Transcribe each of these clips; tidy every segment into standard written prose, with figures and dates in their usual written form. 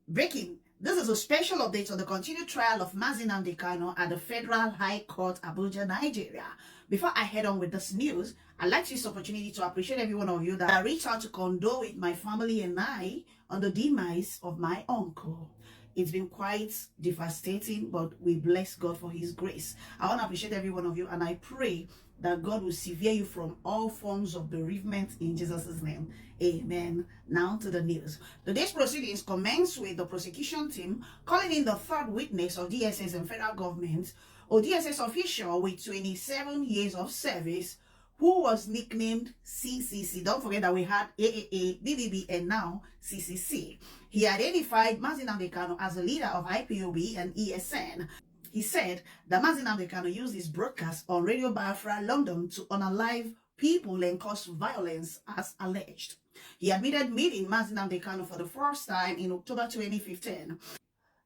Breaking. This is a special update on the continued trial of Nnamdi Kanu at the Federal High Court, Abuja, Nigeria. Before I head on with this news, I'd like to use this opportunity to appreciate every one of you that reached out to condole with my family and I on the demise of my uncle. It's been quite devastating, but we bless God for his grace. I want to appreciate every one of you, and I pray that God will sever you from all forms of bereavement in Jesus' name. Amen. Now to the news. Today's proceedings commence with the prosecution team calling in the third witness of DSS and federal government, or DSS official with 27 years of service, who was nicknamed CCC. Don't forget that we had AAA, BBB, and now CCC. He identified Nnamdi Kanu as a leader of IPOB and ESN. He said that Nnamdi Kanu used his broadcast on Radio Biafra London to unalive people and cause violence as alleged. He admitted meeting Nnamdi Kanu for the first time in October 2015.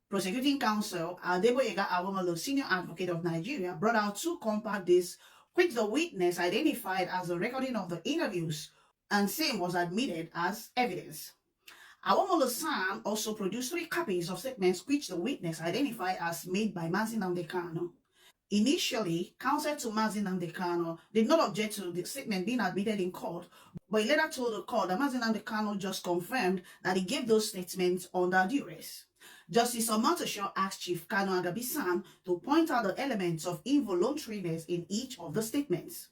Prosecuting counsel Adeboyega Awomolo, senior advocate of Nigeria, brought out two compact discs which the witness identified as a recording of the interviews, and same was admitted as evidence. Awomolo Sam also produced 3 copies of statements which the witness identified as made by Nnamdi Kanu. Initially, counsel to Nnamdi Kanu did not object to the statement being admitted in court, but he later told the court that Nnamdi Kanu just confirmed that he gave those statements under duress. Justice Omotosho asked Chief Kanu Agabisan to point out the elements of involuntariness in each of the statements.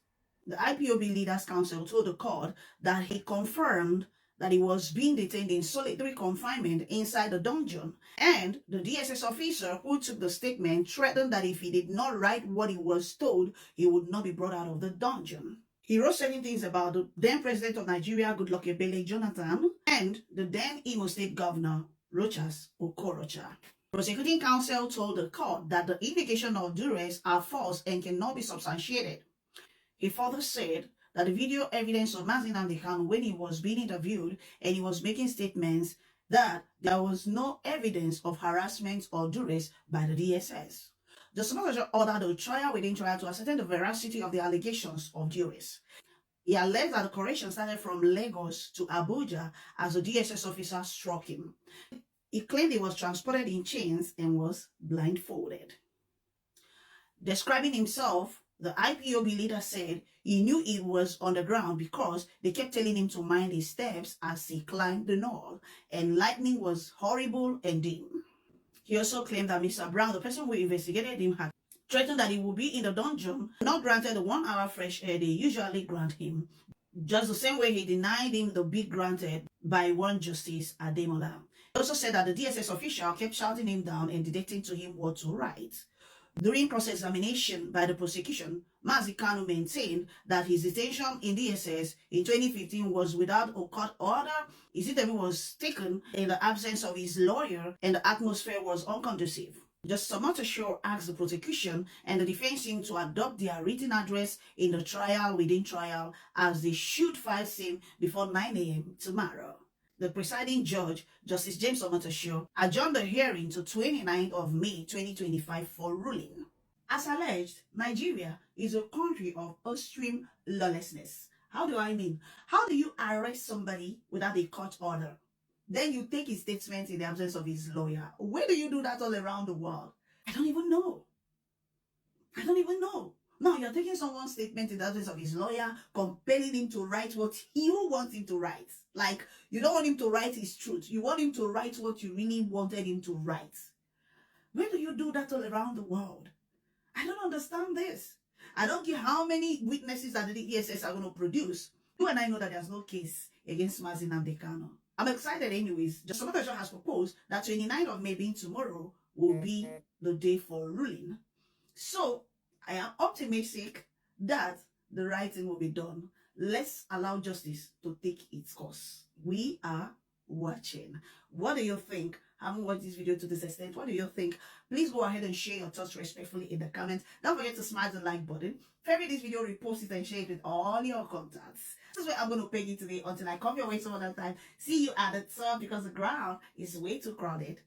The IPOB Leaders Council told the court that he confirmed that he was being detained in solitary confinement inside the dungeon, and the DSS officer who took the statement threatened that if he did not write what he was told, he would not be brought out of the dungeon. He wrote certain things about the then president of Nigeria, Goodluck Ebele Jonathan, and the then Imo State governor, Rochas Okorocha. Prosecuting counsel told the court that the indication of duress are false and cannot be substantiated. He further said that the video evidence of Nnamdi Kanu when he was being interviewed and he was making statements that there was no evidence of harassment or duress by the DSS. The Omotosho ordered the trial within trial to ascertain the veracity of the allegations of duress. He alleged that the correction started from Lagos to Abuja as the DSS officer struck him. He claimed he was transported in chains and was blindfolded. Describing himself, the IPOB leader said he knew he was on the ground because they kept telling him to mind his steps as he climbed the knoll, and lightning was horrible and dim. He also claimed that Mr. Brown, the person who investigated him, had threatened that he would be in the dungeon, not granted the 1 hour fresh air they usually grant him, just the same way he denied him the bid granted by one Justice Ademola. He also said that the DSS official kept shouting him down and dictating to him what to write. During cross-examination by the prosecution, Nnamdi Kanu maintained that his detention in DSS in 2015 was without a court order. His interview was taken in the absence of his lawyer and the atmosphere was unconducive. Justice Omotosho asked the prosecution and the defense team to adopt their written address in the trial within trial, as they should file same before 9 a.m. tomorrow. The presiding judge, Justice James Omotosho, adjourned the hearing to 29th of May 2025 for ruling. As alleged, Nigeria is a country of extreme lawlessness. How do I mean? How do you arrest somebody without a court order? Then you take his statement in the absence of his lawyer. Where do you do that all around the world? I don't even know. Now you're taking someone's statement in the absence of his lawyer, compelling him to write what you want him to write. Like, you don't want him to write his truth. You want him to write what you really wanted him to write. Where do you do that all around the world? I don't understand this. I don't care how many witnesses that the DSS are going to produce. You and I know that there's no case against Nnamdi Kanu. I'm excited anyways. Justice Omotosho has proposed that 29th of May, being tomorrow, will be the day for ruling. So, I am optimistic that the right thing will be done. Let's allow justice to take its course. We are watching. What do you think? I haven't watched this video to this extent. What do you think? Please go ahead and share your thoughts respectfully in the comments. Don't forget to smash the like button. Favorite this video, repost it, and share it with all your contacts. This is where I'm going to peg it today until I come your way some other time. See you at the top because the ground is way too crowded.